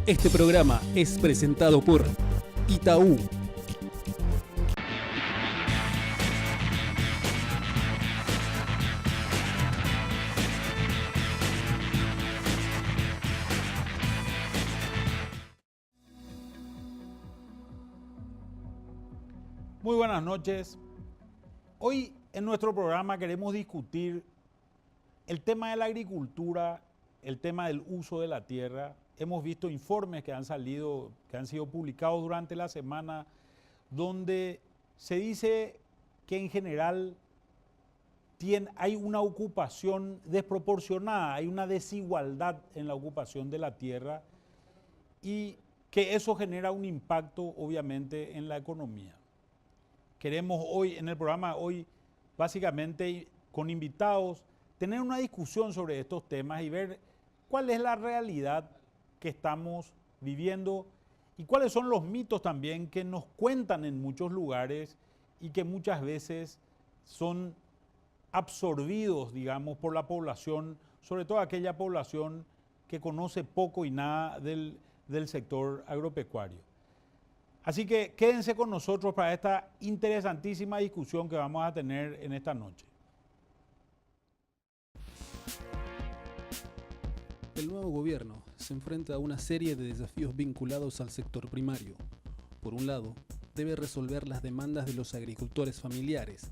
Este programa es presentado por Itaú. Muy buenas noches. Hoy en nuestro programa queremos discutir el tema de la agricultura, el tema del uso de la tierra. Hemos visto informes que han salido, que han sido publicados durante la semana, donde se dice que en general hay una ocupación desproporcionada, hay una desigualdad en la ocupación de la tierra y que eso genera un impacto obviamente en la economía. Queremos hoy, en el programa hoy, básicamente con invitados, tener una discusión sobre estos temas y ver cuál es la realidad que estamos viviendo y cuáles son los mitos también que nos cuentan en muchos lugares y que muchas veces son absorbidos, digamos, por la población, sobre todo aquella población que conoce poco y nada del sector agropecuario. Así que quédense con nosotros para esta interesantísima discusión que vamos a tener en esta noche. El nuevo gobierno se enfrenta a una serie de desafíos vinculados al sector primario. Por un lado, debe resolver las demandas de los agricultores familiares,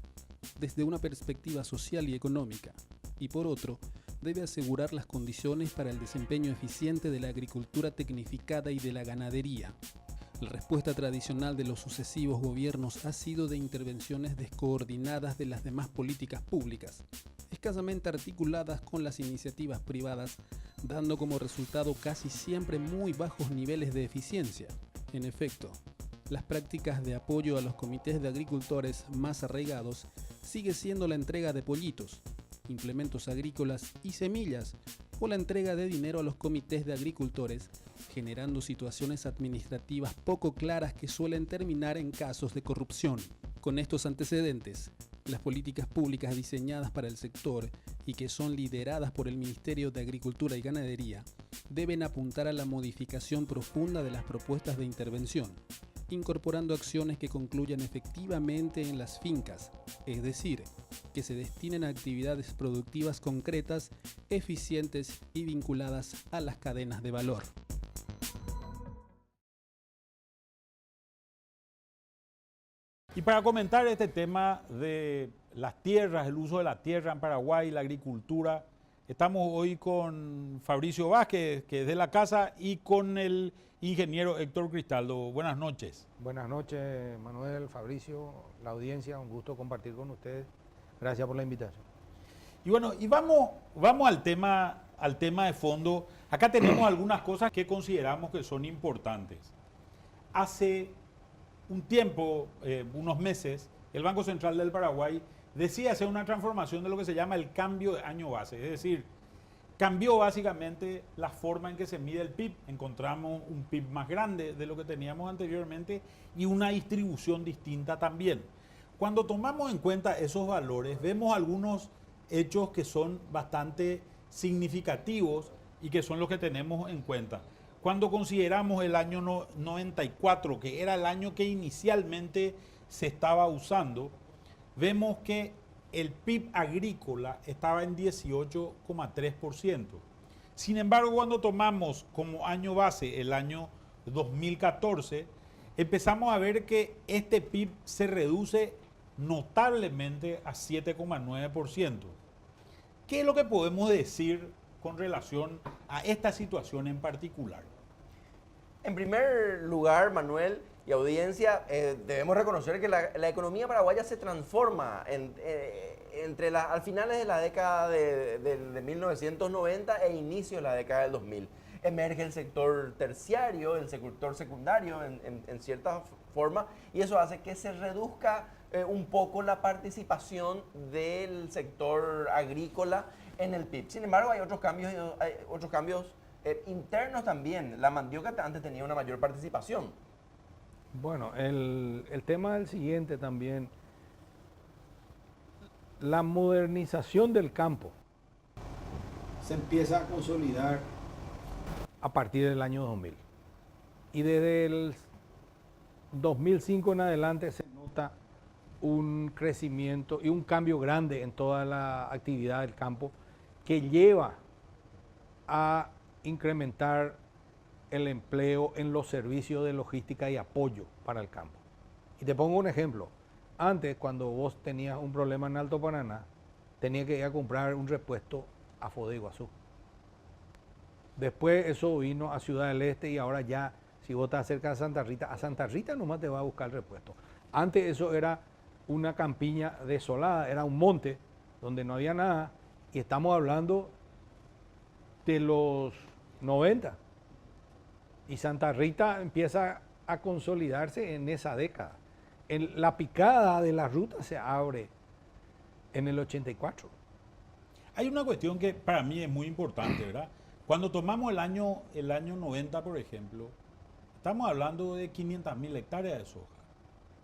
desde una perspectiva social y económica, y por otro, debe asegurar las condiciones para el desempeño eficiente de la agricultura tecnificada y de la ganadería. La respuesta tradicional de los sucesivos gobiernos ha sido de intervenciones descoordinadas de las demás políticas públicas, escasamente articuladas con las iniciativas privadas, dando como resultado casi siempre muy bajos niveles de eficiencia. En efecto, las prácticas de apoyo a los comités de agricultores más arraigados sigue siendo la entrega de pollitos, implementos agrícolas y semillas, o la entrega de dinero a los comités de agricultores, generando situaciones administrativas poco claras que suelen terminar en casos de corrupción. Con estos antecedentes, las políticas públicas diseñadas para el sector y que son lideradas por el Ministerio de Agricultura y Ganadería deben apuntar a la modificación profunda de las propuestas de intervención, incorporando acciones que concluyan efectivamente en las fincas, es decir, que se destinen a actividades productivas concretas, eficientes y vinculadas a las cadenas de valor. Y para comentar este tema de las tierras, el uso de la tierra en Paraguay, la agricultura, estamos hoy con Fabricio Vázquez, que es de la casa, y con el ingeniero Héctor Cristaldo. Buenas noches. Buenas noches, Manuel, Fabricio, la audiencia, un gusto compartir con ustedes. Gracias por la invitación. Y bueno, y vamos al tema de fondo. Acá tenemos algunas cosas que consideramos que son importantes. Hace un tiempo, unos meses, el Banco Central del Paraguay decide hacer una transformación de lo que se llama el cambio de año base. Es decir, cambió básicamente la forma en que se mide el PIB. Encontramos un PIB más grande de lo que teníamos anteriormente y una distribución distinta también. Cuando tomamos en cuenta esos valores, vemos algunos hechos que son bastante significativos y que son los que tenemos en cuenta. Cuando consideramos el año 94, que era el año que inicialmente se estaba usando, vemos que el PIB agrícola estaba en 18,3%. Sin embargo, cuando tomamos como año base el año 2014, empezamos a ver que este PIB se reduce notablemente a 7,9%. ¿Qué es lo que podemos decir con relación a esta situación en particular? En primer lugar, Manuel y audiencia, debemos reconocer que la economía paraguaya se transforma al finales de la década de 1990 e inicio de la década del 2000. Emerge el sector terciario, el sector secundario en cierta forma, y eso hace que se reduzca un poco la participación del sector agrícola en el PIB. Sin embargo, hay otros cambios internos también. La mandioca antes tenía una mayor participación. Bueno, el tema del siguiente también, la modernización del campo se empieza a consolidar a partir del año 2000. Y desde el 2005 en adelante se nota un crecimiento y un cambio grande en toda la actividad del campo que lleva a incrementar el empleo en los servicios de logística y apoyo para el campo. Y te pongo un ejemplo. Antes, cuando vos tenías un problema en Alto Paraná, tenías que ir a comprar un repuesto a Foz de Iguazú. Después eso vino a Ciudad del Este y ahora ya, si vos estás cerca de Santa Rita, a Santa Rita nomás te va a buscar el repuesto. Antes eso era una campiña desolada, era un monte donde no había nada, y estamos hablando de los 90. Y Santa Rita empieza a consolidarse en esa década. La picada de la ruta se abre en el 84. Hay una cuestión que para mí es muy importante, ¿verdad? Cuando tomamos el año 90, por ejemplo, estamos hablando de 500.000 hectáreas de soja,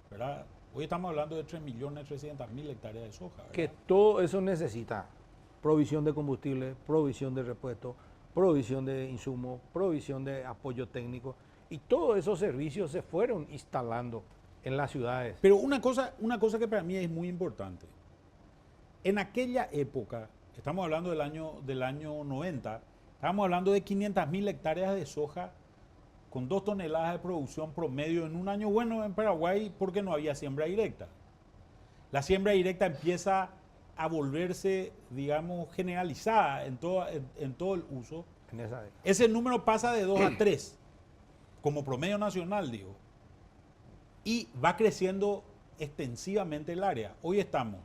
¿verdad? Hoy estamos hablando de 3.300.000 hectáreas de soja, ¿verdad? Que todo eso necesita provisión de combustible, provisión de repuesto, provisión de insumos, provisión de apoyo técnico, y todos esos servicios se fueron instalando en las ciudades. Pero una cosa que para mí es muy importante. En aquella época, estamos hablando del año 90, estábamos hablando de 500.000 hectáreas de soja con 2 toneladas de producción promedio en un año bueno en Paraguay porque no había siembra directa. La siembra directa empieza a volverse, digamos, generalizada en todo el uso. En esa década. Ese número pasa de 2 a 3, como promedio nacional, digo. Y va creciendo extensivamente el área. Hoy estamos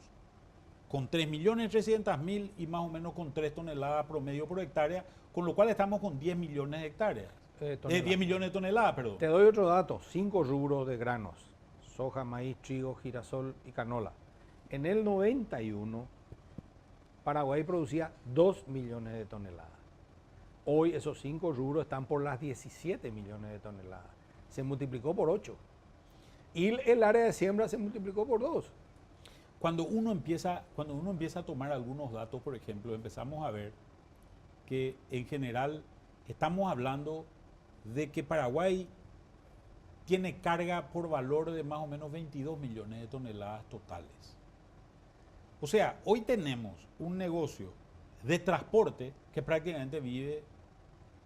con 3.300.000 y más o menos con 3 toneladas promedio por hectárea, con lo cual estamos con 10 millones de hectáreas. 10 millones de toneladas, perdón. Te doy otro dato, 5 rubros de granos: soja, maíz, trigo, girasol y canola. En el 91, Paraguay producía 2 millones de toneladas. Hoy esos 5 rubros están por las 17 millones de toneladas. Se multiplicó por 8. Y el área de siembra se multiplicó por 2. Cuando uno empieza a tomar algunos datos, por ejemplo, empezamos a ver que en general estamos hablando de que Paraguay tiene carga por valor de más o menos 22 millones de toneladas totales. O sea, hoy tenemos un negocio de transporte que prácticamente vive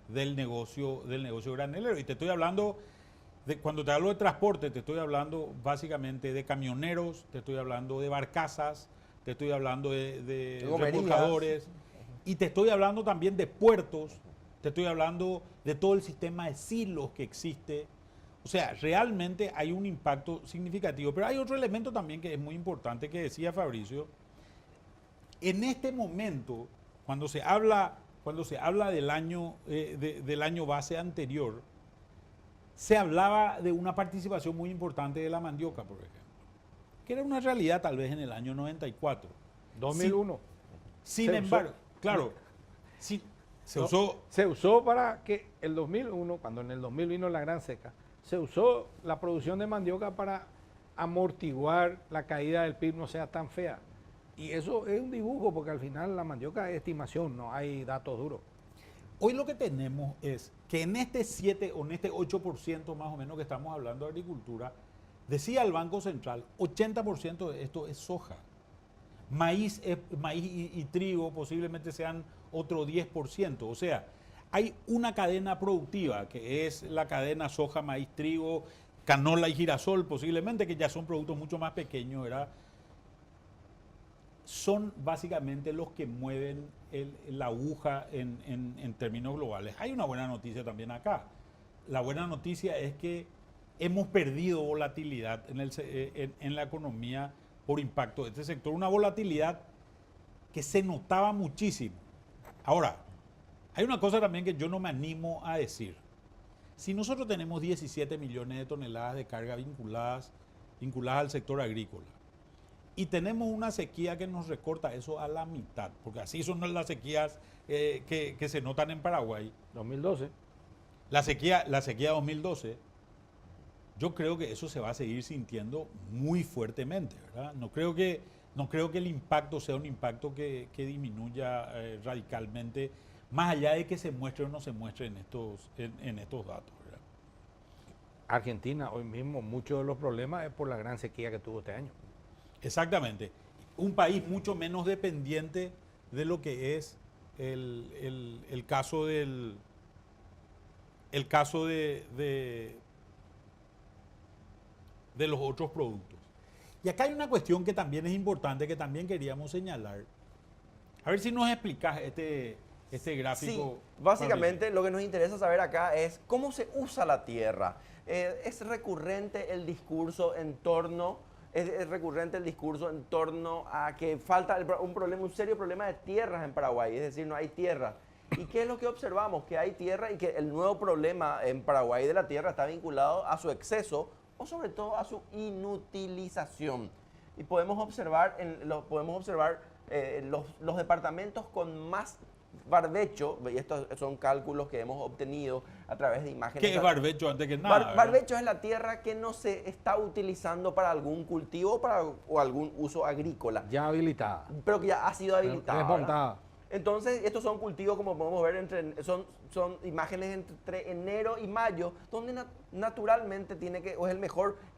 del negocio granelero. Y te estoy hablando, cuando te hablo de transporte, te estoy hablando básicamente de camioneros, te estoy hablando de barcazas, te estoy hablando de remolcadores, y te estoy hablando también de puertos, te estoy hablando de todo el sistema de silos que existe. O sea, realmente hay un impacto significativo. Pero hay otro elemento también que es muy importante que decía Fabricio. En este momento, cuando se habla del año base anterior, se hablaba de una participación muy importante de la mandioca, por ejemplo, que era una realidad tal vez en el año 94. 2001. Sin embargo, claro, sí, se usó para que el 2001, cuando en el 2000 vino la gran seca, se usó la producción de mandioca para amortiguar la caída del PIB no sea tan fea. Y eso es un dibujo, porque al final la mandioca es estimación, no hay datos duros. Hoy lo que tenemos es que en este 7 o en este 8% más o menos que estamos hablando de agricultura, decía el Banco Central, 80% de esto es soja. Maíz y trigo posiblemente sean otro 10%. O sea, hay una cadena productiva que es la cadena soja, maíz, trigo, canola y girasol posiblemente, que ya son productos mucho más pequeños, ¿verdad? Son básicamente los que mueven la aguja en términos globales. Hay una buena noticia también acá. La buena noticia es que hemos perdido volatilidad en la economía por impacto de este sector. Una volatilidad que se notaba muchísimo. Ahora, hay una cosa también que yo no me animo a decir. Si nosotros tenemos 17 millones de toneladas de carga vinculadas al sector agrícola, y tenemos una sequía que nos recorta eso a la mitad, porque así son las sequías que se notan en Paraguay. 2012. La sequía 2012, yo creo que eso se va a seguir sintiendo muy fuertemente, ¿verdad? No creo que el impacto sea un impacto que disminuya radicalmente, más allá de que se muestre o no se muestre en estos datos, ¿verdad? Argentina hoy mismo muchos de los problemas es por la gran sequía que tuvo este año. Exactamente. Un país mucho menos dependiente de lo que es el caso de los otros productos. Y acá hay una cuestión que también es importante, que también queríamos señalar. A ver si nos explicas este gráfico. Sí, básicamente lo que nos interesa saber acá es cómo se usa la tierra. Es recurrente el discurso en torno a que falta un serio problema de tierras en Paraguay, es decir, no hay tierra. ¿Y qué es lo que observamos? Que hay tierra y que el nuevo problema en Paraguay de la tierra está vinculado a su exceso o sobre todo a su inutilización. Y podemos observar los departamentos con más barbecho, y estos son cálculos que hemos obtenido a través de imágenes. ¿Qué es barbecho antes que nada? Barbecho es la tierra que no se está utilizando para algún cultivo o algún uso agrícola. Ya habilitada. Pero que ya ha sido habilitada. Desmontada. Entonces, estos son cultivos, como podemos ver, son imágenes entre enero y mayo, donde naturalmente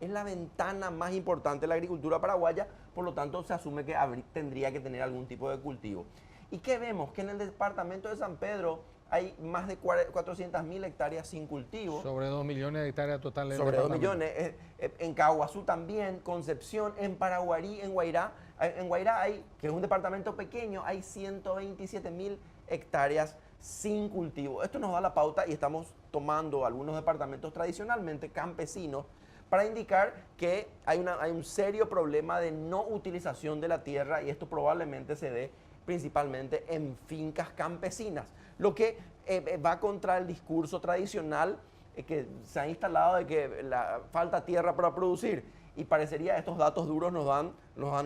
es la ventana más importante de la agricultura paraguaya, por lo tanto se asume que tendría que tener algún tipo de cultivo. ¿Y qué vemos? Que en el departamento de San Pedro hay más de 400.000 hectáreas sin cultivo. Sobre 2 millones de hectáreas totales. Sobre 2 millones. En Caguazú también, Concepción, en Paraguarí, en Guairá. En Guairá hay, que es un departamento pequeño, hay 127.000 hectáreas sin cultivo. Esto nos da la pauta y estamos tomando algunos departamentos tradicionalmente campesinos para indicar que hay un serio problema de no utilización de la tierra y esto probablemente se dé principalmente en fincas campesinas, lo que va contra el discurso tradicional que se ha instalado de que falta tierra para producir, y parecería estos datos duros nos dan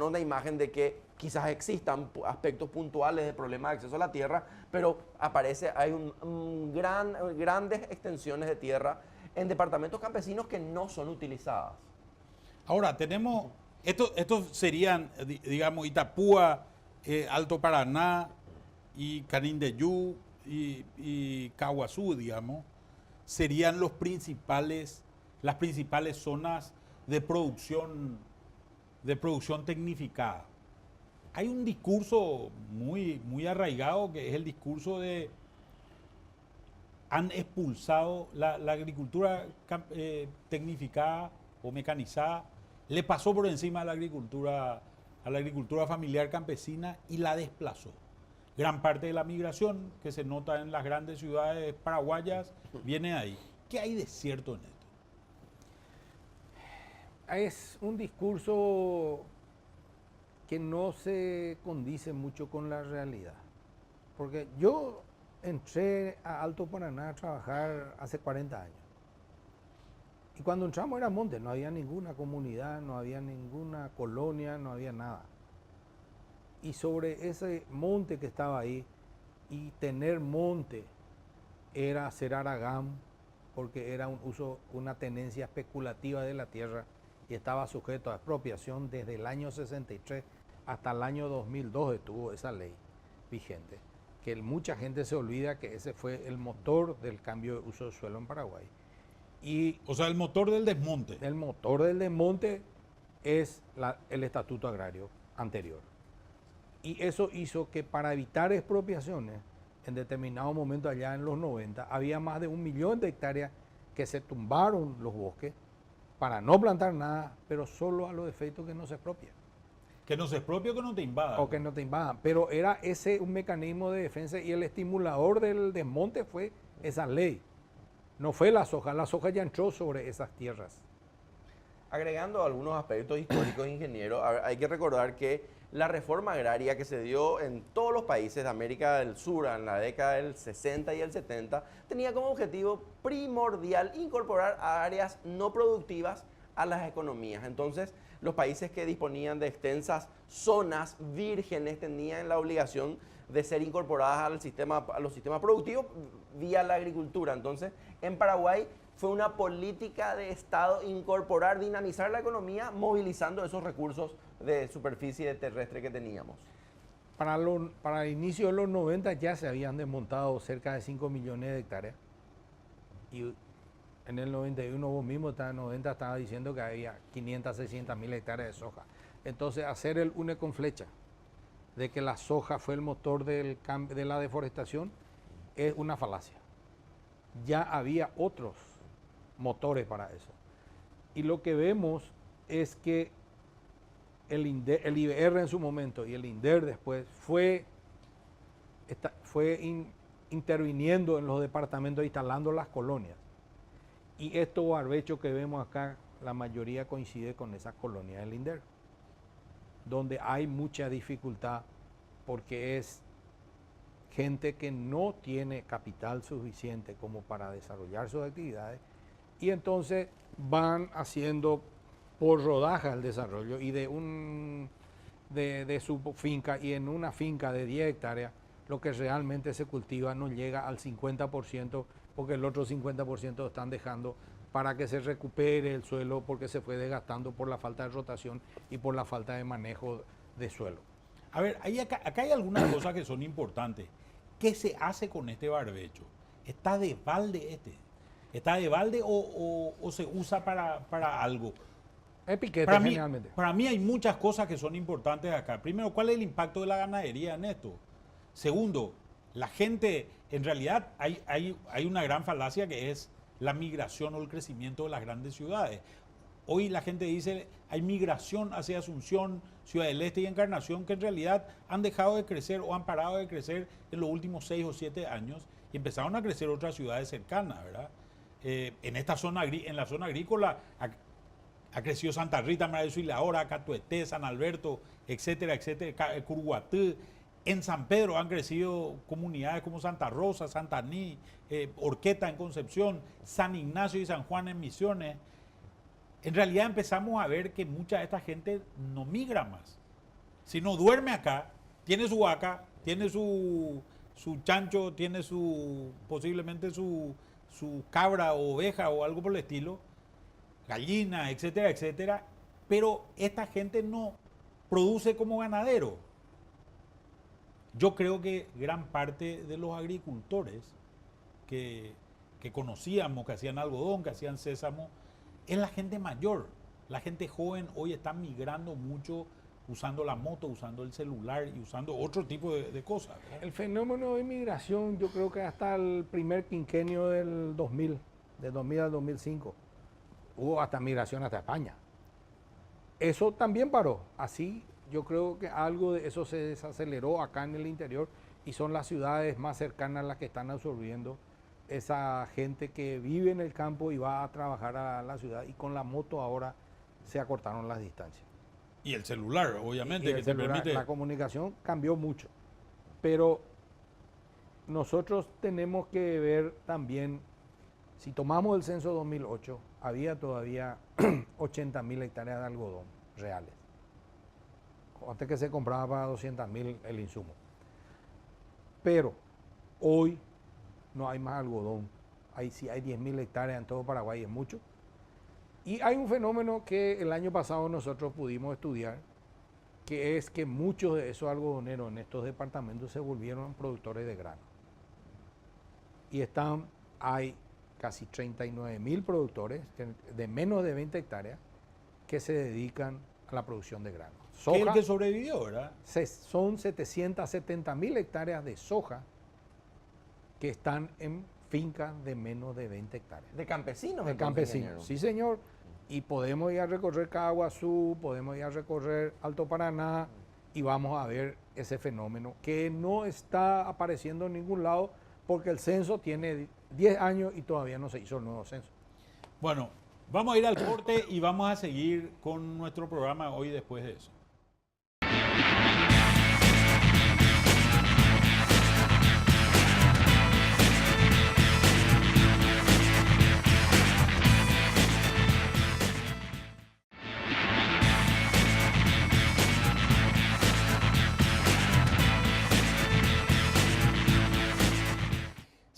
una imagen de que quizás existan aspectos puntuales de problemas de acceso a la tierra, pero hay grandes extensiones de tierra en departamentos campesinos que no son utilizadas. Ahora, estos serían, digamos, Itapúa, Alto Paraná y Canindeyú y Caguazú, digamos, serían las principales zonas de producción tecnificada. Hay un discurso muy arraigado que es el discurso de han expulsado la agricultura tecnificada o mecanizada, le pasó por encima a la agricultura familiar campesina y la desplazó. Gran parte de la migración que se nota en las grandes ciudades paraguayas viene ahí. ¿Qué hay de cierto en esto? Es un discurso que no se condice mucho con la realidad. Porque yo entré a Alto Paraná a trabajar hace 40 años. Y cuando entramos era monte, no había ninguna comunidad, no había ninguna colonia, no había nada. Y sobre ese monte que estaba ahí, y tener monte era hacer aragán, porque era una tenencia especulativa de la tierra y estaba sujeto a expropiación desde el año 63 hasta el año 2002 estuvo esa ley vigente. Que mucha gente se olvida que ese fue el motor del cambio de uso de suelo en Paraguay. O sea, el motor del desmonte. El motor del desmonte es el estatuto agrario anterior. Y eso hizo que para evitar expropiaciones, en determinado momento allá en los 90, había más de 1 millón de hectáreas que se tumbaron los bosques para no plantar nada, pero solo a los efectos que no se expropia. Que no se expropia o que no te invadan. O que no te invadan. Pero era ese un mecanismo de defensa y el estimulador del desmonte fue esa ley. No fue la soja ya entró sobre esas tierras. Agregando algunos aspectos históricos, ingeniero, hay que recordar que la reforma agraria que se dio en todos los países de América del Sur en la década del 60 y el 70 tenía como objetivo primordial incorporar áreas no productivas a las economías. Entonces, los países que disponían de extensas zonas vírgenes tenían la obligación de ser incorporadas a los sistemas productivos vía la agricultura. Entonces, en Paraguay fue una política de Estado dinamizar la economía, movilizando esos recursos de superficie terrestre que teníamos. Para el inicio de los 90 ya se habían desmontado cerca de 5 millones de hectáreas y En el 91 vos mismo, en el 90 estaba diciendo que había 500, 600 mil hectáreas de soja. Entonces, hacer el une con flecha de que la soja fue el motor de la deforestación es una falacia. Ya había otros motores para eso. Y lo que vemos es que el IBR en su momento y el INDER después fue interviniendo en los departamentos, instalando las colonias. Y estos barbechos que vemos acá, la mayoría coincide con esas colonias del INDER, donde hay mucha dificultad porque es gente que no tiene capital suficiente como para desarrollar sus actividades y entonces van haciendo por rodaja el desarrollo y de su finca, y en una finca de 10 hectáreas lo que realmente se cultiva no llega al 50%, porque el otro 50% lo están dejando para que se recupere el suelo, porque se fue desgastando por la falta de rotación y por la falta de manejo de suelo. A ver, acá hay algunas cosas que son importantes. ¿Qué se hace con este barbecho? ¿Está de balde este? ¿Está de balde o se usa para algo? Es piquete generalmente. Para mí hay muchas cosas que son importantes acá. Primero, ¿cuál es el impacto de la ganadería en esto? Segundo, la gente, en realidad hay una gran falacia que es la migración o el crecimiento de las grandes ciudades. Hoy la gente dice, hay migración hacia Asunción, Ciudad del Este y Encarnación, que en realidad han dejado de crecer o han parado de crecer en los últimos 6 o 7 años y empezaron a crecer otras ciudades cercanas, ¿verdad? En la zona agrícola ha crecido Santa Rita, Maravilloso y La Hora, Catueté, San Alberto, etcétera, etcétera, Curuguatú. En San Pedro han crecido comunidades como Santa Rosa, Santa Aní, Horqueta en Concepción, San Ignacio y San Juan en Misiones. En realidad empezamos a ver que mucha de esta gente no migra más. Si no duerme acá, tiene su vaca, tiene su chancho, tiene posiblemente su cabra o oveja o algo por el estilo, gallina, etcétera, etcétera, pero esta gente no produce como ganadero. Yo creo que gran parte de los agricultores que conocíamos, que hacían algodón, que hacían sésamo, es la gente mayor. La gente joven hoy está migrando mucho usando la moto, usando el celular y usando otro tipo de cosas, ¿verdad? El fenómeno de inmigración, yo creo que hasta el primer quinquenio del 2000, de 2000 al 2005, hubo hasta migración hasta España. Eso también paró. Así, yo creo que algo de eso se desaceleró acá en el interior y son las ciudades más cercanas las que están absorbiendo esa gente que vive en el campo y va a trabajar a la ciudad, y con la moto ahora se acortaron las distancias. Y el celular, obviamente, Y que te permite... La comunicación cambió mucho, pero nosotros tenemos que ver también, si tomamos el censo 2008, había todavía 80.000 hectáreas de algodón reales, antes que se compraba para 200.000 el insumo. Pero hoy no hay más algodón. Sí hay 10.000 hectáreas en todo Paraguay, es mucho. Y hay un fenómeno que el año pasado nosotros pudimos estudiar, que es que muchos de esos algodoneros en estos departamentos se volvieron productores de grano. Y hay casi 39.000 productores de menos de 20 hectáreas que se dedican a la producción de grano. Que el que sobrevivió, ¿verdad? Son 770.000 hectáreas de soja que están en fincas de menos de 20 hectáreas. De campesinos. De campesinos, sí señor. Y podemos ir a recorrer Caguazú, podemos ir a recorrer Alto Paraná y vamos a ver ese fenómeno que no está apareciendo en ningún lado porque el censo tiene 10 años y todavía no se hizo el nuevo censo. Bueno, vamos a ir al corte y vamos a seguir con nuestro programa hoy después de eso.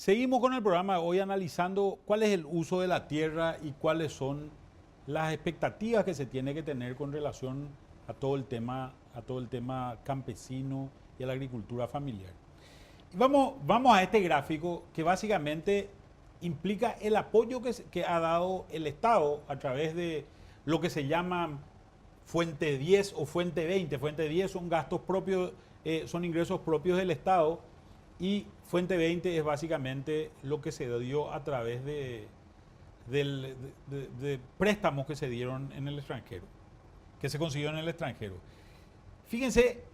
Seguimos con el programa hoy analizando cuál es el uso de la tierra y cuáles son las expectativas que se tiene que tener con relación a todo el tema campesino y a la agricultura familiar. Y vamos a este gráfico que básicamente implica el apoyo que ha dado el Estado a través de lo que se llama fuente 10 o fuente 20. Fuente 10 son gastos propios, son ingresos propios del Estado, y fuente 20 es básicamente lo que se dio a través de préstamos que se dieron en el extranjero, que se consiguió en el extranjero. Fíjense,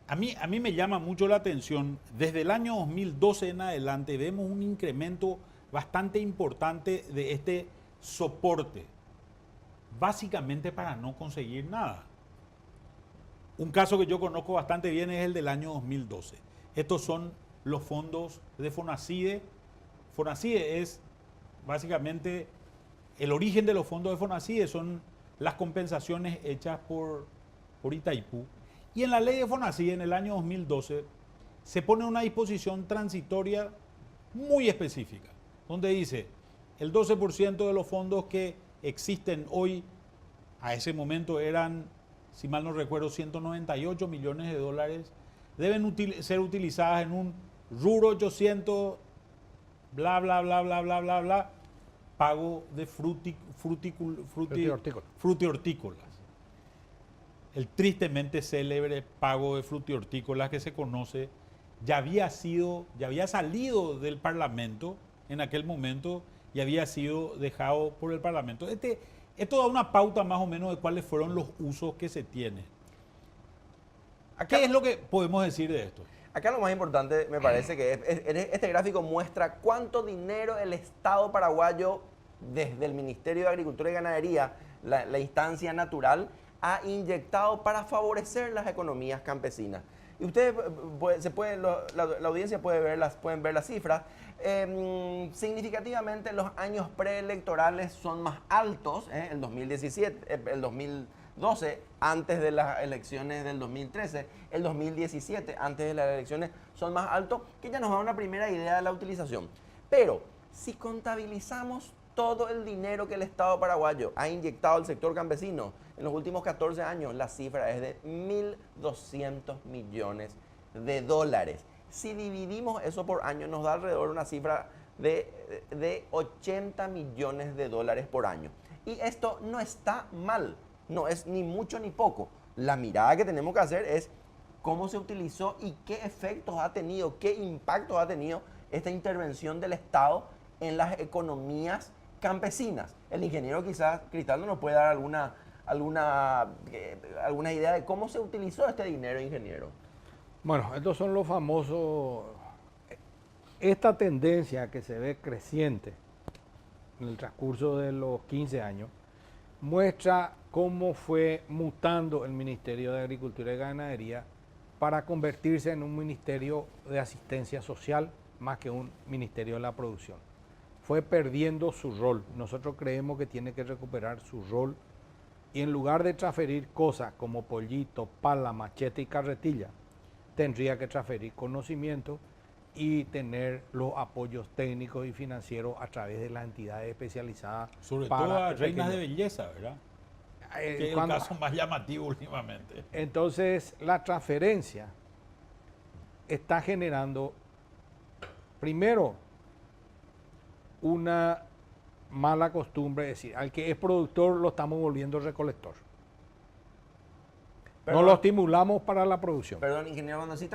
a mí me llama mucho la atención, desde el año 2012 en adelante vemos un incremento bastante importante de este soporte, básicamente para no conseguir nada. Un caso que yo conozco bastante bien es el del año 2012. Estos son los fondos de FONACIDE. FONACIDE es básicamente el origen de los fondos de FONACIDE, son las compensaciones hechas por Itaipú. Y en la ley de FONACIDE, en el año 2012, se pone una disposición transitoria muy específica, donde dice el 12% de los fondos que existen hoy, a ese momento eran, si mal no recuerdo, 198 millones de dólares, deben ser utilizadas en un RUR 800, bla, bla, bla, bla, bla, bla, bla, pago de frutihortícolas. El tristemente célebre pago de frutihortícolas que se conoce ya había salido del Parlamento en aquel momento y había sido dejado por el Parlamento. Esto da una pauta más o menos de cuáles fueron los usos que se tienen. ¿Qué es lo que podemos decir de esto? Acá lo más importante me parece que este gráfico muestra cuánto dinero el Estado paraguayo, desde el Ministerio de Agricultura y Ganadería, la instancia natural, ha inyectado para favorecer las economías campesinas. Y ustedes, la audiencia pueden ver las cifras. Significativamente los años preelectorales son más altos, el 2017, el 2012, antes de las elecciones del 2013, el 2017, antes de las elecciones, son más altos, que ya nos da una primera idea de la utilización. Pero si contabilizamos todo el dinero que el Estado paraguayo ha inyectado al sector campesino en los últimos 14 años, la cifra es de 1.200 millones de dólares. Si dividimos eso por año, nos da alrededor una cifra de 80 millones de dólares por año. Y esto no está mal, no es ni mucho ni poco. La mirada que tenemos que hacer es cómo se utilizó y qué efectos ha tenido, qué impactos ha tenido esta intervención del Estado en las economías campesinas. El ingeniero quizás, Cristaldo, nos puede dar alguna idea de cómo se utilizó este dinero, ingeniero. Bueno, estos son los famosos, esta tendencia que se ve creciente en el transcurso de los 15 años, muestra cómo fue mutando el Ministerio de Agricultura y Ganadería para convertirse en un ministerio de asistencia social más que un ministerio de la producción. Fue perdiendo su rol. Nosotros creemos que tiene que recuperar su rol y en lugar de transferir cosas como pollito, pala, machete y carretilla, tendría que transferir conocimiento y tener los apoyos técnicos y financieros a través de las entidades especializadas. Sobre todo a reinas de belleza, ¿verdad? Que es el caso más llamativo últimamente. Entonces, la transferencia está generando, primero, una mala costumbre, es decir, al que es productor lo estamos volviendo recolector. No lo estimulamos para la producción. Perdón, ingeniero, cuando decís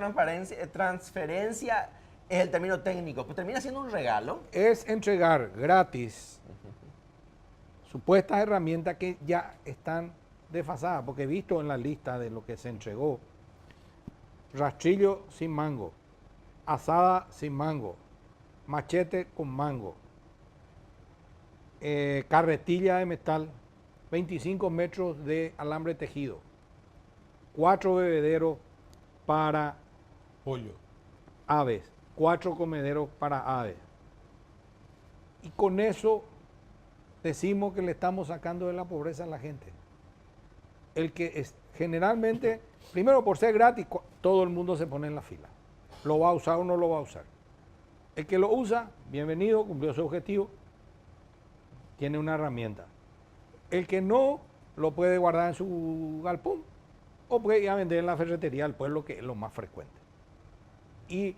transferencia es el término técnico, pues termina siendo un regalo. Es entregar gratis supuestas herramientas que ya están desfasadas, porque he visto en la lista de lo que se entregó: rastrillo sin mango, azada sin mango, machete con mango, carretilla de metal, 25 metros de alambre tejido, 4 bebederos para pollo, aves, 4 comederos para aves. Y con eso decimos que le estamos sacando de la pobreza a la gente. El que es, generalmente, primero por ser gratis, todo el mundo se pone en la fila. ¿Lo va a usar o no lo va a usar? El que lo usa, bienvenido, cumplió su objetivo, tiene una herramienta. El que no, lo puede guardar en su galpón o puede ir a vender en la ferretería del pueblo, que es lo más frecuente. Y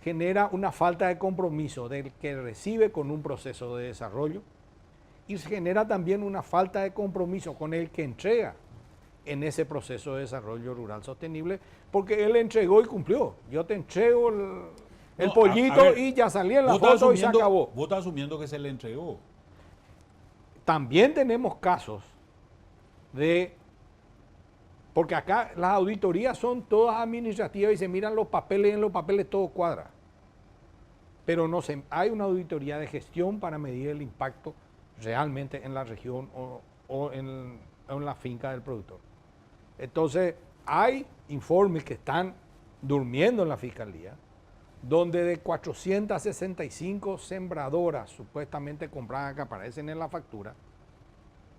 genera una falta de compromiso del que recibe con un proceso de desarrollo y se genera también una falta de compromiso con el que entrega en ese proceso de desarrollo rural sostenible, porque él entregó y cumplió. Yo te entrego el pollito a ver, y ya salí en la vos estás foto y se asumiendo- acabó. Vos estás asumiendo que se le entregó. También tenemos casos de, porque acá las auditorías son todas administrativas y se miran los papeles y en los papeles todo cuadra. Pero hay una auditoría de gestión para medir el impacto realmente en la región o en la finca del productor. Entonces, hay informes que están durmiendo en la fiscalía, donde de 465 sembradoras supuestamente compradas que aparecen en la factura,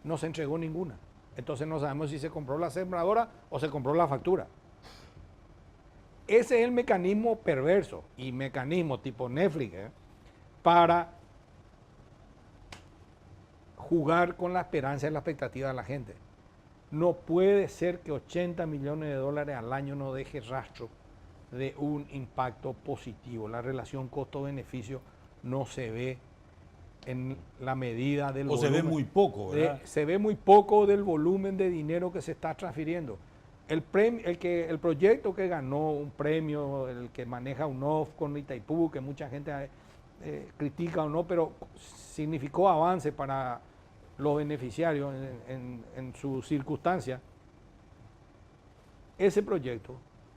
no se entregó ninguna. Entonces no sabemos si se compró la sembradora o se compró la factura. Ese es el mecanismo perverso y mecanismo tipo Netflix para jugar con la esperanza y la expectativa de la gente. No puede ser que 80 millones de dólares al año no deje rastro de un impacto positivo. La relación costo-beneficio no se ve en la medida del O volumen. se ve muy poco, ¿verdad? Se ve muy poco del volumen de dinero que se está transfiriendo. El proyecto que ganó un premio, el que maneja UNOF con Itaipú, que mucha gente critica o no, pero significó avance para los beneficiarios en su circunstancia. Ese proyecto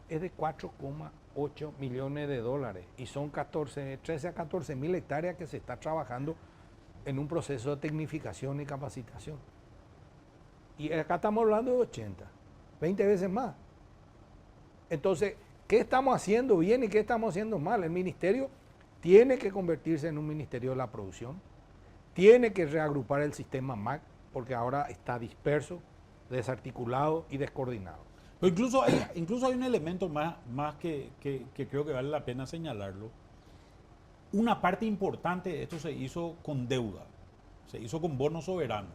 es de 4,8 millones de dólares y son 13 a 14 mil hectáreas que se está trabajando en un proceso de tecnificación y capacitación. Y acá estamos hablando de 80, 20 veces más. Entonces, ¿qué estamos haciendo bien y qué estamos haciendo mal? El ministerio tiene que convertirse en un ministerio de la producción, tiene que reagrupar el sistema MAC, porque ahora está disperso, desarticulado y descoordinado. Pero incluso hay un elemento más que creo que vale la pena señalarlo. Una parte importante de esto se hizo con deuda, se hizo con bonos soberanos.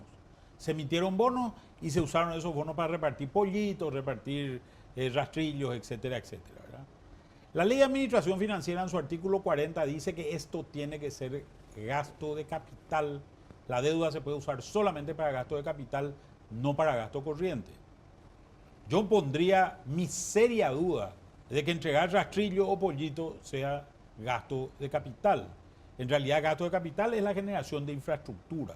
Se emitieron bonos y se usaron esos bonos para repartir pollitos, repartir rastrillos, etcétera, etcétera, ¿verdad? La Ley de Administración Financiera en su artículo 40 dice que esto tiene que ser gasto de capital. La deuda se puede usar solamente para gasto de capital, no para gasto corriente. Yo pondría mi seria duda de que entregar rastrillo o pollito sea gasto de capital. En realidad, gasto de capital es la generación de infraestructura.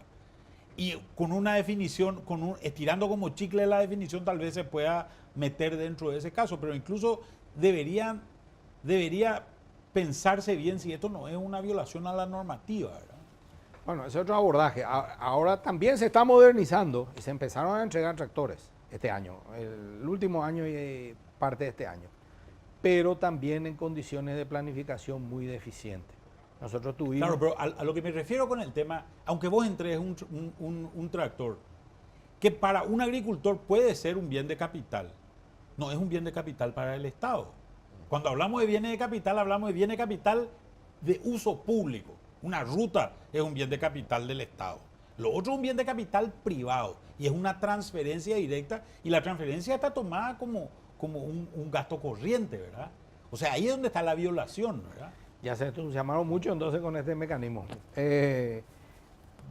Y con una definición, estirando como chicle la definición, tal vez se pueda meter dentro de ese caso, pero incluso debería pensarse bien si esto no es una violación a la normativa, ¿verdad? Bueno, ese es otro abordaje. Ahora también se está modernizando y se empezaron a entregar tractores este año, el último año y parte de este año, pero también en condiciones de planificación muy deficientes. Nosotros tuvimos... Claro, pero a lo que me refiero con el tema, aunque vos entregues un tractor, que para un agricultor puede ser un bien de capital, no es un bien de capital para el Estado. Cuando hablamos de bienes de capital, hablamos de bienes de capital de uso público. Una ruta es un bien de capital del Estado. Lo otro es un bien de capital privado y es una transferencia directa y la transferencia está tomada como un gasto corriente, ¿verdad? O sea, ahí es donde está la violación, ¿verdad? Ya se entusiasmaron mucho entonces con este mecanismo.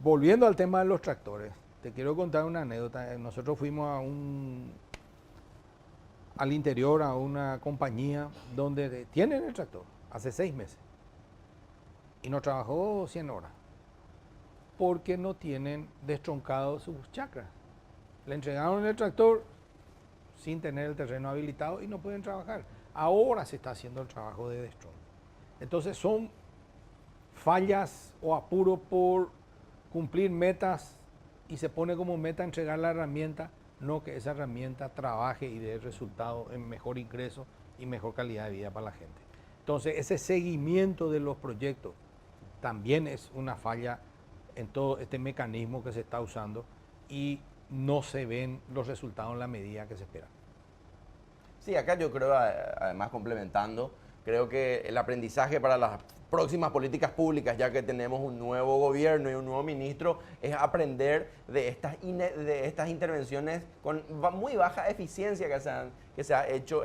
Volviendo al tema de los tractores, te quiero contar una anécdota. Nosotros fuimos al interior a una compañía donde tienen el tractor hace 6 meses y nos trabajó 100 horas porque no tienen destroncados sus chacras. Le entregaron el tractor sin tener el terreno habilitado y no pueden trabajar. Ahora se está haciendo el trabajo de destron. Entonces son fallas o apuros por cumplir metas y se pone como meta entregar la herramienta, no que esa herramienta trabaje y dé resultado en mejor ingreso y mejor calidad de vida para la gente. Entonces ese seguimiento de los proyectos también es una falla en todo este mecanismo que se está usando y no se ven los resultados en la medida que se espera. Sí, acá yo creo, además complementando, creo que el aprendizaje para las próximas políticas públicas, ya que tenemos un nuevo gobierno y un nuevo ministro, es aprender de estas intervenciones con muy baja eficiencia que se ha hecho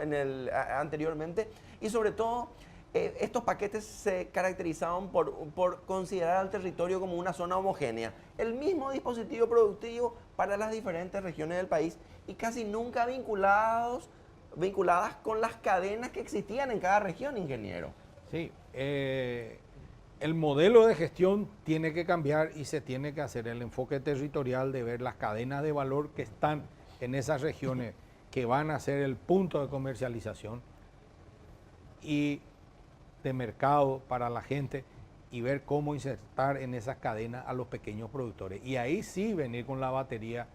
anteriormente y sobre todo estos paquetes se caracterizaban por considerar al territorio como una zona homogénea, el mismo dispositivo productivo para las diferentes regiones del país y casi nunca vinculadas con las cadenas que existían en cada región, ingeniero. Sí, el modelo de gestión tiene que cambiar y se tiene que hacer el enfoque territorial de ver las cadenas de valor que están en esas regiones que van a ser el punto de comercialización y de mercado para la gente y ver cómo insertar en esas cadenas a los pequeños productores. Y ahí sí venir con la batería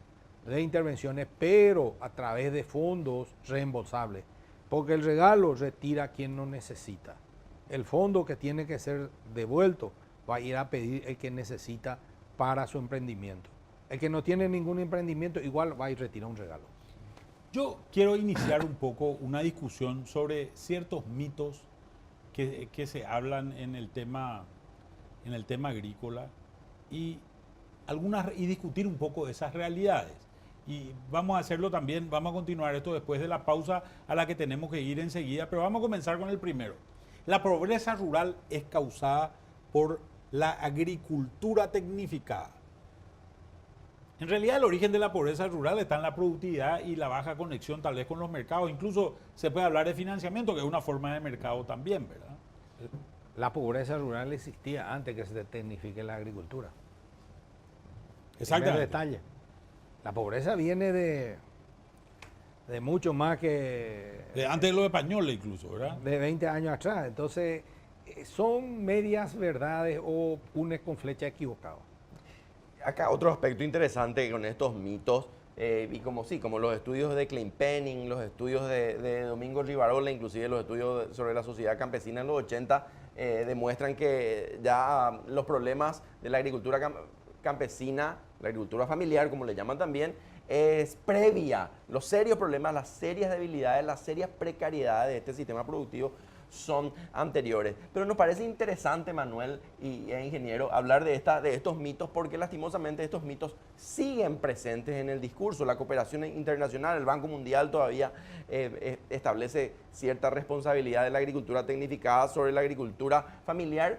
de intervenciones, pero a través de fondos reembolsables, porque el regalo retira a quien no necesita. El fondo que tiene que ser devuelto va a ir a pedir el que necesita para su emprendimiento. El que no tiene ningún emprendimiento igual va a ir a retirar un regalo. Yo quiero iniciar un poco una discusión sobre ciertos mitos que se hablan en el tema agrícola y discutir un poco esas realidades. Y vamos a hacerlo también, vamos a continuar esto después de la pausa a la que tenemos que ir enseguida, pero vamos a comenzar con el primero. La pobreza rural es causada por la agricultura tecnificada. En realidad el origen de la pobreza rural está en la productividad y la baja conexión tal vez con los mercados. Incluso se puede hablar de financiamiento, que es una forma de mercado también, ¿verdad? La pobreza rural existía antes que se tecnifique la agricultura. Exactamente. Primer detalle. La pobreza viene de mucho más que... Antes de los españoles incluso, ¿verdad? De 20 años atrás. Entonces, son medias verdades o punes con flecha equivocada. Acá otro aspecto interesante con estos mitos, y como los estudios de Klein Penning, los estudios de Domingo Rivarola, inclusive los estudios sobre la sociedad campesina en los 80, demuestran que ya los problemas de la agricultura campesina, la agricultura familiar, como le llaman también, es previa. Los serios problemas, las serias debilidades, las serias precariedades de este sistema productivo son anteriores. Pero nos parece interesante, Manuel y ingeniero, hablar de estos mitos, porque lastimosamente estos mitos siguen presentes en el discurso. La cooperación internacional, el Banco Mundial todavía establece cierta responsabilidad de la agricultura tecnificada sobre la agricultura familiar,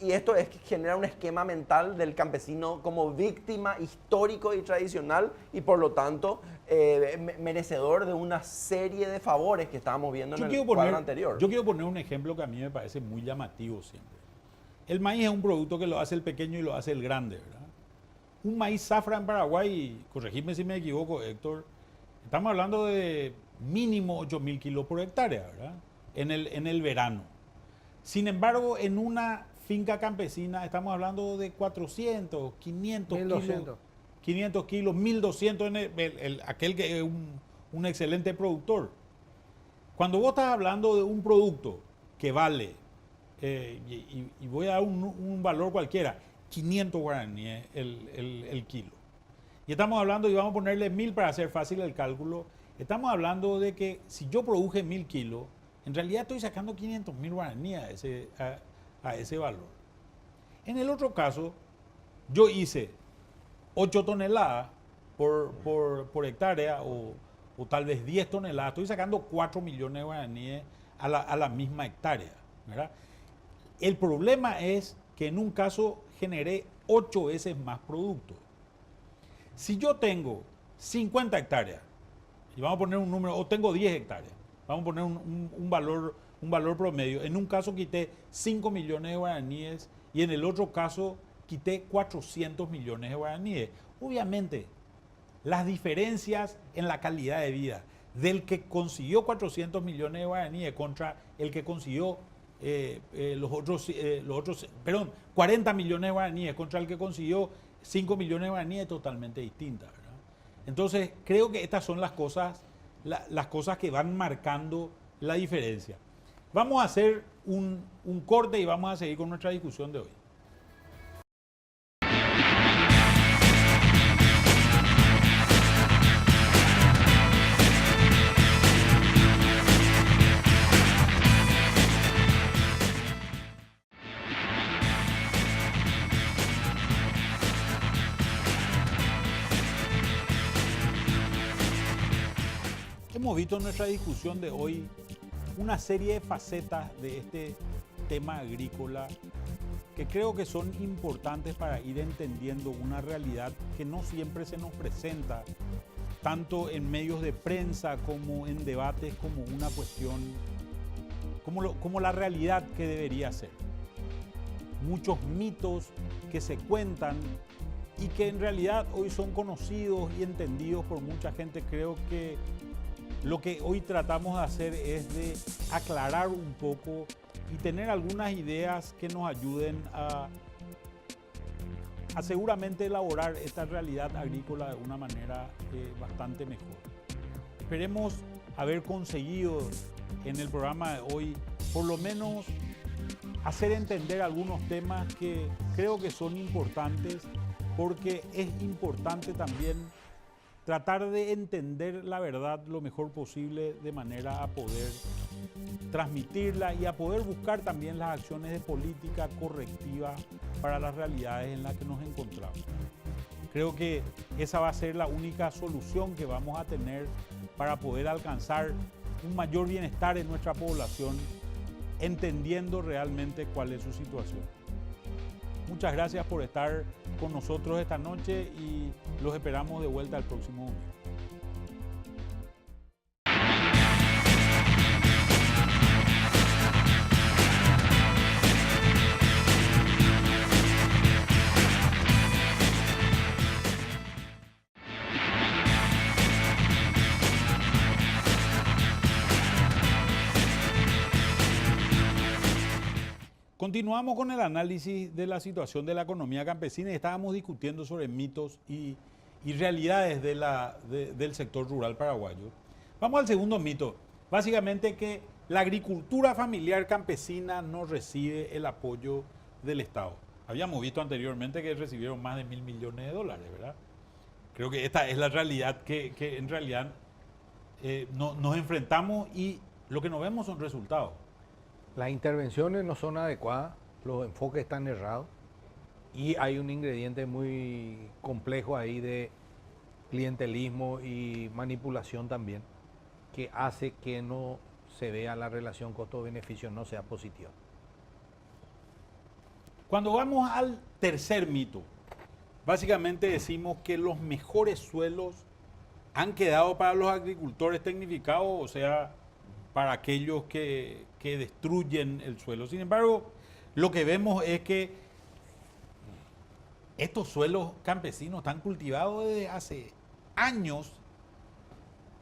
y esto genera un esquema mental del campesino como víctima histórico y tradicional y por lo tanto merecedor de una serie de favores que estábamos viendo en el cuadro anterior. Yo quiero poner un ejemplo que a mí me parece muy llamativo siempre. El maíz es un producto que lo hace el pequeño y lo hace el grande, ¿verdad? Un maíz zafra en Paraguay, corregidme si me equivoco, Héctor, estamos hablando de mínimo 8.000 kilos por hectárea, ¿verdad? En el verano. Sin embargo, en una finca campesina estamos hablando de 400, 500 kilos. 500 kilos, 1.200 en aquel que es un excelente productor. Cuando vos estás hablando de un producto que vale, y voy a dar un valor cualquiera, 500 guaraníes el kilo. Y estamos hablando, y vamos a ponerle 1.000 para hacer fácil el cálculo, estamos hablando de que si yo produje 1.000 kilos, en realidad estoy sacando 500.000 guaraníes a ese valor. En el otro caso, yo hice 8 toneladas por hectárea o tal vez 10 toneladas, estoy sacando 4 millones de guaraníes a la misma hectárea, ¿verdad? El problema es que en un caso generé 8 veces más producto. Si yo tengo 50 hectáreas, y vamos a poner un número, o tengo 10 hectáreas, vamos a poner un valor promedio, en un caso quité 5 millones de guaraníes y en el otro caso quité 400 millones de guaraníes. Obviamente, las diferencias en la calidad de vida del que consiguió 400 millones de guaraníes contra el que consiguió 40 millones de guaraníes contra el que consiguió 5 millones de guaraníes es totalmente distinta, ¿verdad? Entonces, creo que estas son las cosas que van marcando la diferencia. Vamos a hacer un corte y vamos a seguir con nuestra discusión de hoy. Hemos visto en nuestra discusión de hoy una serie de facetas de este tema agrícola que creo que son importantes para ir entendiendo una realidad que no siempre se nos presenta, tanto en medios de prensa como en debates, como una cuestión, como la realidad que debería ser. Muchos mitos que se cuentan y que en realidad hoy son conocidos y entendidos por mucha gente. Creo que lo que hoy tratamos de hacer es de aclarar un poco y tener algunas ideas que nos ayuden a seguramente elaborar esta realidad agrícola de una manera bastante mejor. Esperemos haber conseguido en el programa de hoy por lo menos hacer entender algunos temas que creo que son importantes, porque es importante también tratar de entender la verdad lo mejor posible de manera a poder transmitirla y a poder buscar también las acciones de política correctiva para las realidades en las que nos encontramos. Creo que esa va a ser la única solución que vamos a tener para poder alcanzar un mayor bienestar en nuestra población, entendiendo realmente cuál es su situación. Muchas gracias por estar con nosotros esta noche y los esperamos de vuelta el próximo domingo. Continuamos con el análisis de la situación de la economía campesina y estábamos discutiendo sobre mitos y realidades del sector rural paraguayo. Vamos al segundo mito, básicamente que la agricultura familiar campesina no recibe el apoyo del Estado. Habíamos visto anteriormente que recibieron más de $1.000 millones, ¿verdad? Creo que esta es la realidad que en realidad nos enfrentamos y lo que nos vemos son resultados. Las intervenciones no son adecuadas, los enfoques están errados y hay un ingrediente muy complejo ahí de clientelismo y manipulación también, que hace que no se vea la relación costo-beneficio, no sea positiva. Cuando vamos al tercer mito, básicamente decimos que los mejores suelos han quedado para los agricultores tecnificados, o sea, para aquellos que destruyen el suelo. Sin embargo, lo que vemos es que estos suelos campesinos están cultivados desde hace años,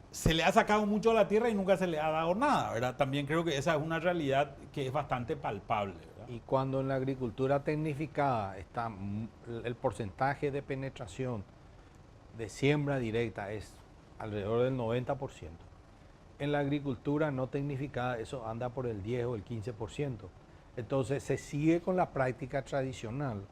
se le ha sacado mucho a la tierra y nunca se le ha dado nada, ¿verdad? También creo que esa es una realidad que es bastante palpable, ¿verdad? Y cuando en la agricultura tecnificada está el porcentaje de penetración de siembra directa es alrededor del 90%. En la agricultura no tecnificada eso anda por el 10 o el 15%. Entonces se sigue con la práctica tradicional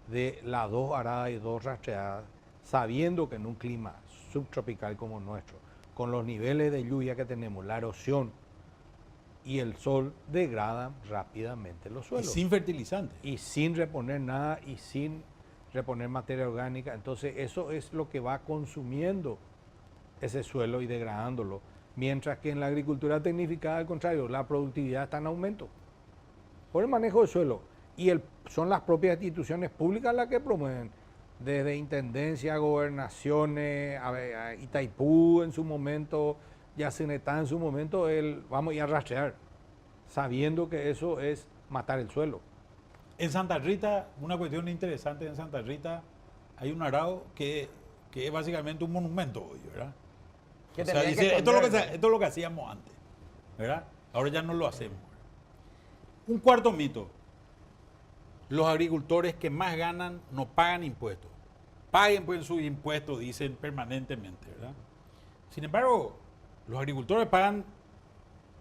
de las 2 aradas y 2 rastreadas, sabiendo que en un clima subtropical como nuestro, con los niveles de lluvia que tenemos, la erosión y el sol degradan rápidamente los suelos. Y sin fertilizantes. Y sin reponer nada y sin reponer materia orgánica. Entonces eso es lo que va consumiendo ese suelo y degradándolo. Mientras que en la agricultura tecnificada, al contrario, la productividad está en aumento por el manejo del suelo. Y son las propias instituciones públicas las que promueven, desde intendencia, gobernaciones, a Itaipú en su momento, Yacinetá en su momento, vamos a ir a rastrear, sabiendo que eso es matar el suelo. En Santa Rita, una cuestión interesante en Santa Rita, hay un arado que es básicamente un monumento hoy, ¿verdad? O sea, dice, esto es lo que hacíamos antes, ¿verdad? Ahora ya no lo hacemos. Un cuarto mito. Los agricultores que más ganan no pagan impuestos. Paguen pues sus impuestos, dicen permanentemente, ¿verdad? Sin embargo, los agricultores pagan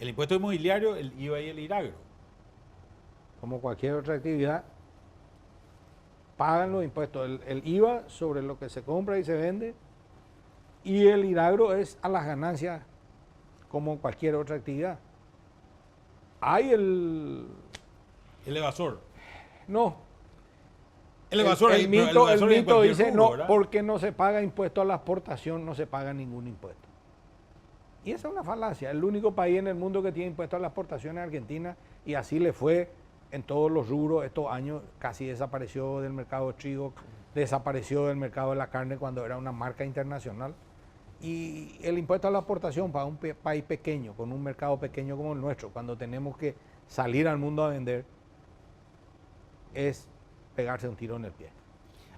el impuesto inmobiliario, el IVA y el IRAGRO. Como cualquier otra actividad, pagan los impuestos. El IVA sobre lo que se compra y se vende, y el IRAGRO es a las ganancias como cualquier otra actividad. Hay el evasor. No. El evasor, el mito dice, rubro, no, ¿verdad? porque no se paga impuesto a la exportación, no se paga ningún impuesto. Y esa es una falacia. El único país en el mundo que tiene impuesto a la exportación es Argentina, y así le fue en todos los rubros estos años. Casi desapareció del mercado de trigo, desapareció del mercado de la carne cuando era una marca internacional. Y el impuesto a la exportación para un país pequeño, con un mercado pequeño como el nuestro, cuando tenemos que salir al mundo a vender, es pegarse un tiro en el pie.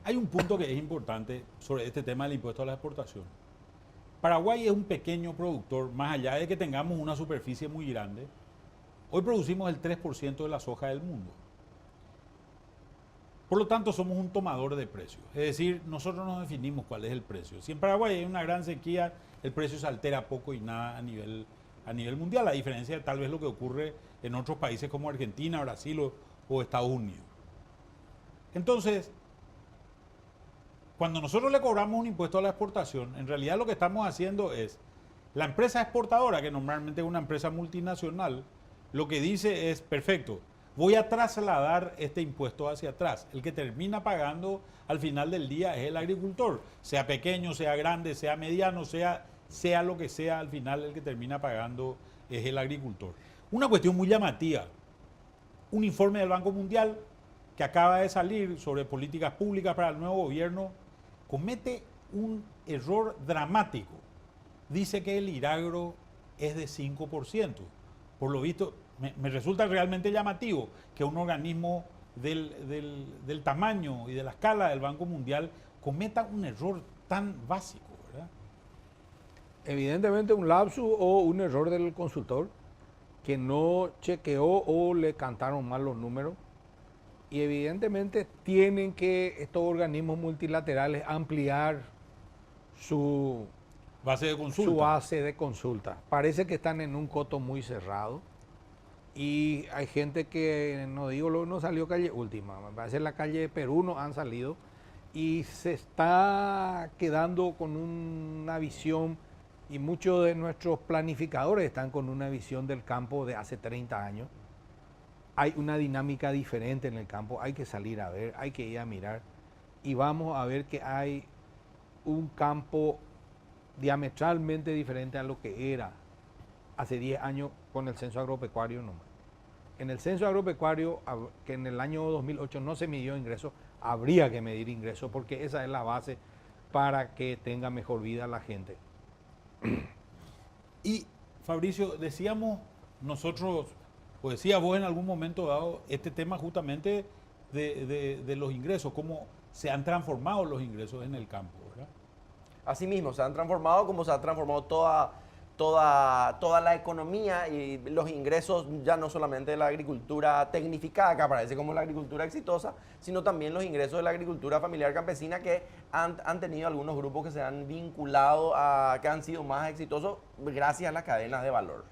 Hay un punto que es importante sobre este tema del impuesto a la exportación. Paraguay es un pequeño productor, más allá de que tengamos una superficie muy grande. Hoy producimos el 3% de la soja del mundo. Por lo tanto, somos un tomador de precios. Es decir, nosotros nos definimos cuál es el precio. Si en Paraguay hay una gran sequía, el precio se altera poco y nada a nivel mundial, a diferencia de tal vez lo que ocurre en otros países como Argentina, Brasil o Estados Unidos. Entonces, cuando nosotros le cobramos un impuesto a la exportación, en realidad lo que estamos haciendo es, la empresa exportadora, que normalmente es una empresa multinacional, lo que dice es, perfecto, voy a trasladar este impuesto hacia atrás. El que termina pagando al final del día es el agricultor, sea pequeño, sea grande, sea mediano, sea lo que sea, al final el que termina pagando es el agricultor. Una cuestión muy llamativa, un informe del Banco Mundial que acaba de salir sobre políticas públicas para el nuevo gobierno, comete un error dramático. Dice que el IRAGRO es de 5%. Por lo visto, me resulta realmente llamativo que un organismo del tamaño y de la escala del Banco Mundial cometa un error tan básico, ¿verdad? Evidentemente un lapsus o un error del consultor que no chequeó o le cantaron mal los números. Y evidentemente tienen que estos organismos multilaterales ampliar su base de consulta. Su base de consulta. Parece que están en un coto muy cerrado y hay gente que, no salió calle última, me parece la calle Perú no han salido y se está quedando con una visión, y muchos de nuestros planificadores están con una visión del campo de hace 30 años. Hay una dinámica diferente en el campo, hay que salir a ver, hay que ir a mirar y vamos a ver que hay un campo diametralmente diferente a lo que era hace 10 años con el censo agropecuario nomás. En el censo agropecuario, que en el año 2008 no se midió ingresos, habría que medir ingresos porque esa es la base para que tenga mejor vida la gente. Y Fabricio, decíamos nosotros, o decías vos en algún momento dado, este tema justamente de los ingresos, cómo se han transformado los ingresos en el campo, ¿verdad? Así mismo, se han transformado como se ha transformado toda la economía y los ingresos, ya no solamente de la agricultura tecnificada, que aparece como la agricultura exitosa, sino también los ingresos de la agricultura familiar campesina que han tenido algunos grupos que se han vinculado que han sido más exitosos gracias a las cadenas de valor.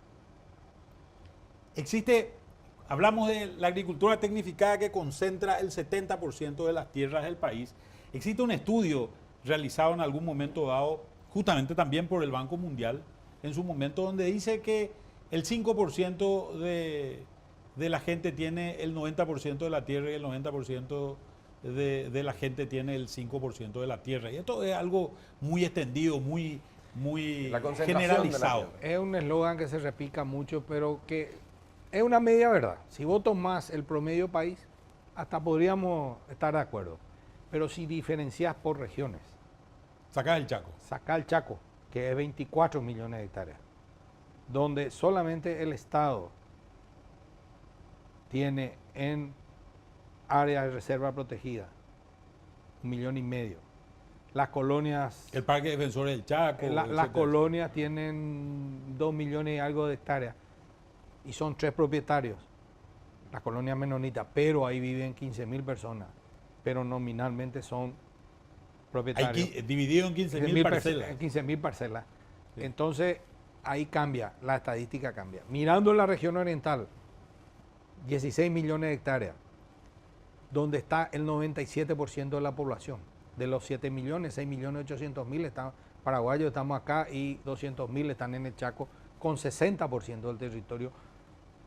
Hablamos de la agricultura tecnificada que concentra el 70% de las tierras del país. Existe un estudio realizado en algún momento dado, justamente también por el Banco Mundial, en su momento, donde dice que el 5% de la gente tiene el 90% de la tierra y el 90% de la gente tiene el 5% de la tierra. Y esto es algo muy extendido, muy generalizado. Es un eslogan que se repica mucho, pero que es una media verdad. Si vos tomás el promedio país, hasta podríamos estar de acuerdo. Pero si diferenciás por regiones. Sacá el Chaco. Sacá el Chaco, que es 24 millones de hectáreas, donde solamente el Estado tiene en área de reserva protegida 1,5 millones. Las colonias... El Parque Defensor del Chaco. Las colonias tienen 2 millones y algo de hectáreas y son 3 propietarios, las colonias menonitas, pero ahí viven 15.000 personas, pero nominalmente son propietarios. Dividido en 15.000 parcelas. 15.000 parcelas. Sí. Entonces, ahí cambia, la estadística cambia. Mirando la región oriental, 16 millones de hectáreas, donde está el 97% de la población. De los 7 millones, 6.800.000 están paraguayos, estamos acá, y 200.000 están en el Chaco, con 60% del territorio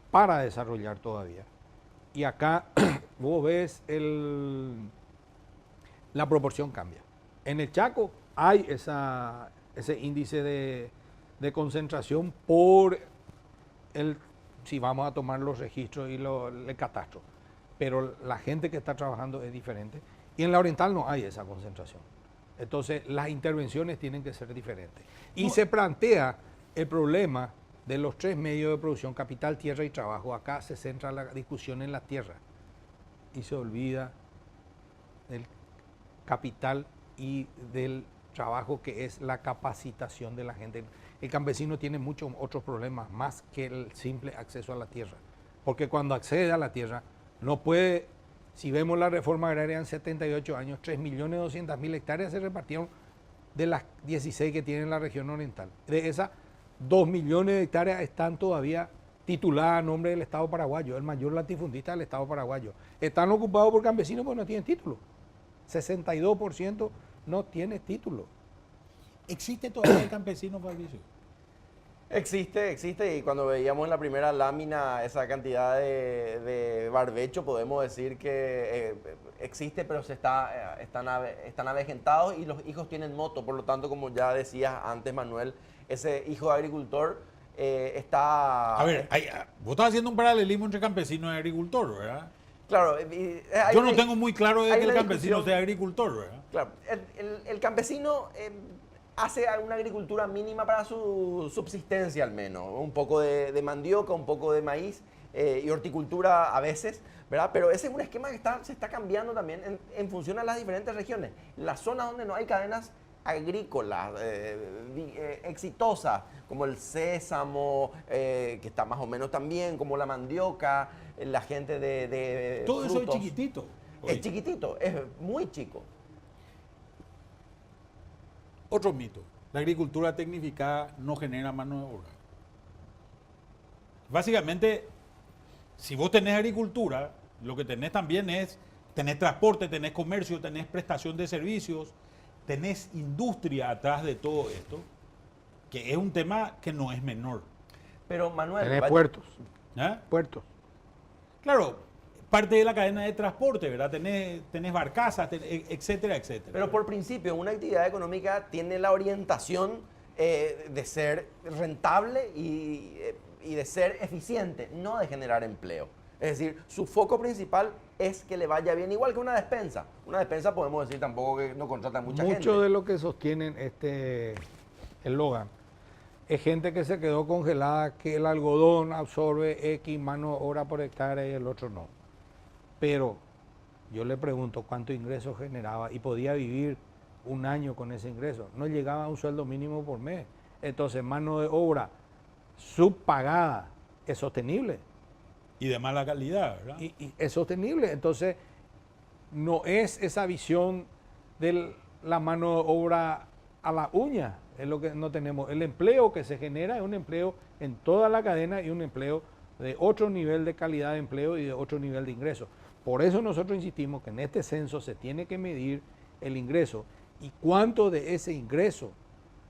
para desarrollar todavía. Y acá vos ves la proporción cambia. En el Chaco hay ese índice de concentración por si vamos a tomar los registros y el catastro. Pero la gente que está trabajando es diferente. Y en la oriental no hay esa concentración. Entonces las intervenciones tienen que ser diferentes. Y se plantea el problema de los 3 medios de producción, capital, tierra y trabajo. Acá se centra la discusión en la tierra y se olvida del capital y del trabajo, que es la capacitación de la gente. El campesino tiene muchos otros problemas más que el simple acceso a la tierra, porque cuando accede a la tierra no puede, si vemos la reforma agraria en 78 años, 3.200.000 hectáreas se repartieron de las 16 que tiene la región oriental. De esas, 2 millones de hectáreas están todavía tituladas a nombre del Estado paraguayo, el mayor latifundista del Estado paraguayo. Están ocupados por campesinos porque no tienen título. 62% no tiene título. ¿Existe todavía el campesino, Fabricio? Existe, y cuando veíamos en la primera lámina esa cantidad de barbecho, podemos decir que existe, pero están avejentados y los hijos tienen moto. Por lo tanto, como ya decías antes, Manuel, ese hijo de agricultor está... A ver, vos estás haciendo un paralelismo entre campesino y agricultor, ¿verdad? Claro, yo no tengo muy claro de hay que el una campesino discusión. sea agricultor, ¿verdad? Claro, el campesino hace una agricultura mínima para su subsistencia al menos, un poco de mandioca, un poco de maíz y horticultura a veces, ¿verdad? Pero ese es un esquema que se está cambiando también en función a las diferentes regiones. Las zonas donde no hay cadenas agrícolas exitosas, como el sésamo, que está más o menos también, como la mandioca, la gente de Todo eso es frutos. chiquitito. Es chiquitito, es muy chico. Otro mito. La agricultura tecnificada no genera mano de obra. Básicamente, si vos tenés agricultura, lo que tenés también es, tenés transporte, tenés comercio, tenés prestación de servicios, tenés industria atrás de todo esto, que es un tema que no es menor. Pero Manuel, Tenés puertos. ¿Ah? Puertos. Claro, parte de la cadena de transporte, ¿verdad? Tenés barcazas, etcétera, etcétera. pero por principio, una actividad económica tiene la orientación de ser rentable y de ser eficiente, no de generar empleo. Es decir, su foco principal es que le vaya bien, igual que una despensa. Una despensa podemos decir tampoco que no contrata mucha gente. Mucho de lo que sostienen el Logan es gente que se quedó congelada, que el algodón absorbe X mano hora por hectárea y el otro no. Pero yo le pregunto cuánto ingreso generaba y podía vivir un año con ese ingreso. No llegaba a un sueldo mínimo por mes. Entonces, mano de obra subpagada es sostenible. Y de mala calidad, ¿verdad? Y es sostenible. Entonces, no es esa visión de la mano de obra a la uña, es lo que no tenemos. El empleo que se genera es un empleo en toda la cadena y un empleo de otro nivel de calidad de empleo y de otro nivel de ingreso. Por eso nosotros insistimos que en este censo se tiene que medir el ingreso y cuánto de ese ingreso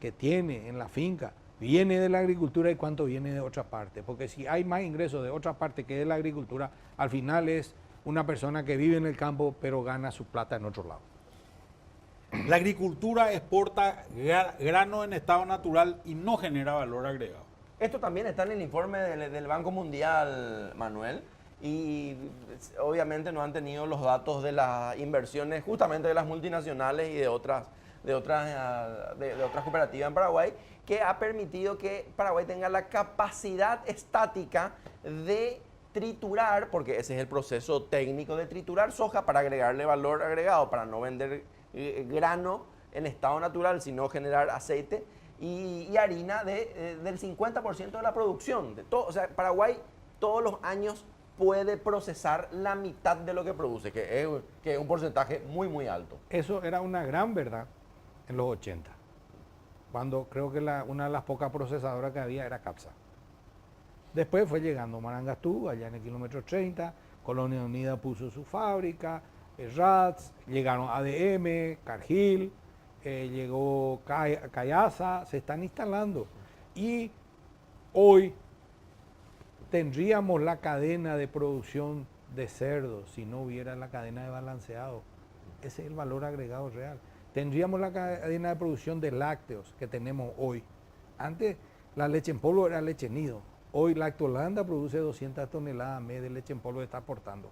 que tiene en la finca viene de la agricultura y cuánto viene de otra parte. Porque si hay más ingresos de otra parte que de la agricultura, al final es una persona que vive en el campo pero gana su plata en otro lado. La agricultura exporta grano en estado natural y no genera valor agregado. Esto también está en el informe del Banco Mundial, Manuel, y obviamente no han tenido los datos de las inversiones justamente de las multinacionales y de otras cooperativas en Paraguay, que ha permitido que Paraguay tenga la capacidad estática de triturar, porque ese es el proceso técnico de triturar soja para agregarle valor agregado, para no vender grano en estado natural, sino generar aceite y harina del 50% de la producción. O sea, Paraguay todos los años puede procesar la mitad de lo que produce, que es un porcentaje muy, muy alto. Eso era una gran verdad en los 80, cuando creo que una de las pocas procesadoras que había era Capsa. Después fue llegando Marangastú, allá en el kilómetro 30, Colonia Unida puso su fábrica, RATS, llegaron ADM, Cargill, llegó Cayasa, se están instalando. Y hoy tendríamos la cadena de producción de cerdo si no hubiera la cadena de balanceado. Ese es el valor agregado real. Tendríamos la cadena de producción de lácteos que tenemos hoy. Antes La leche en polvo era leche nido. Hoy Lactolanda produce 200 toneladas al mes de leche en polvo que está aportando.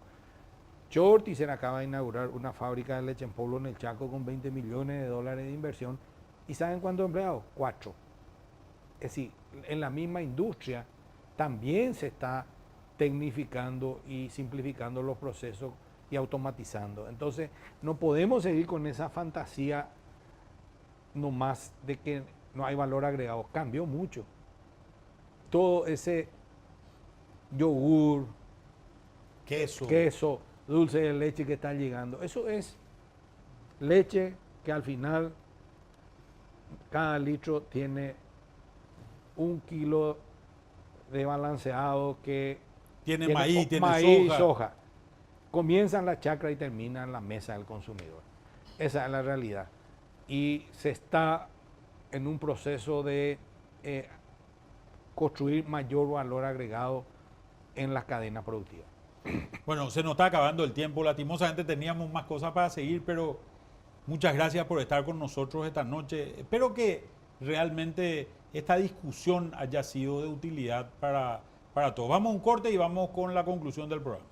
Shortysen acaba de inaugurar una fábrica de leche en polvo en el Chaco con 20 millones de dólares de inversión. ¿Y saben cuántos empleados? 4. Es decir, en la misma industria también se está tecnificando y simplificando los procesos y automatizando. Entonces, no podemos seguir con esa fantasía nomás de que no hay valor agregado. Cambió mucho. Todo ese yogur, queso, dulce de leche que está llegando, eso es leche que al final cada litro tiene 1 kilo de balanceado que Tiene maíz, tiene maíz, soja. soja. Comienza en la chacra y termina en la mesa del consumidor. Esa es la realidad. Y se está en un proceso de construir mayor valor agregado en las cadenas productivas. Bueno, se nos está acabando el tiempo. Lastimosamente teníamos más cosas para seguir, pero muchas gracias por estar con nosotros esta noche. Espero que realmente esta discusión haya sido de utilidad para todos. Vamos a un corte y vamos con la conclusión del programa.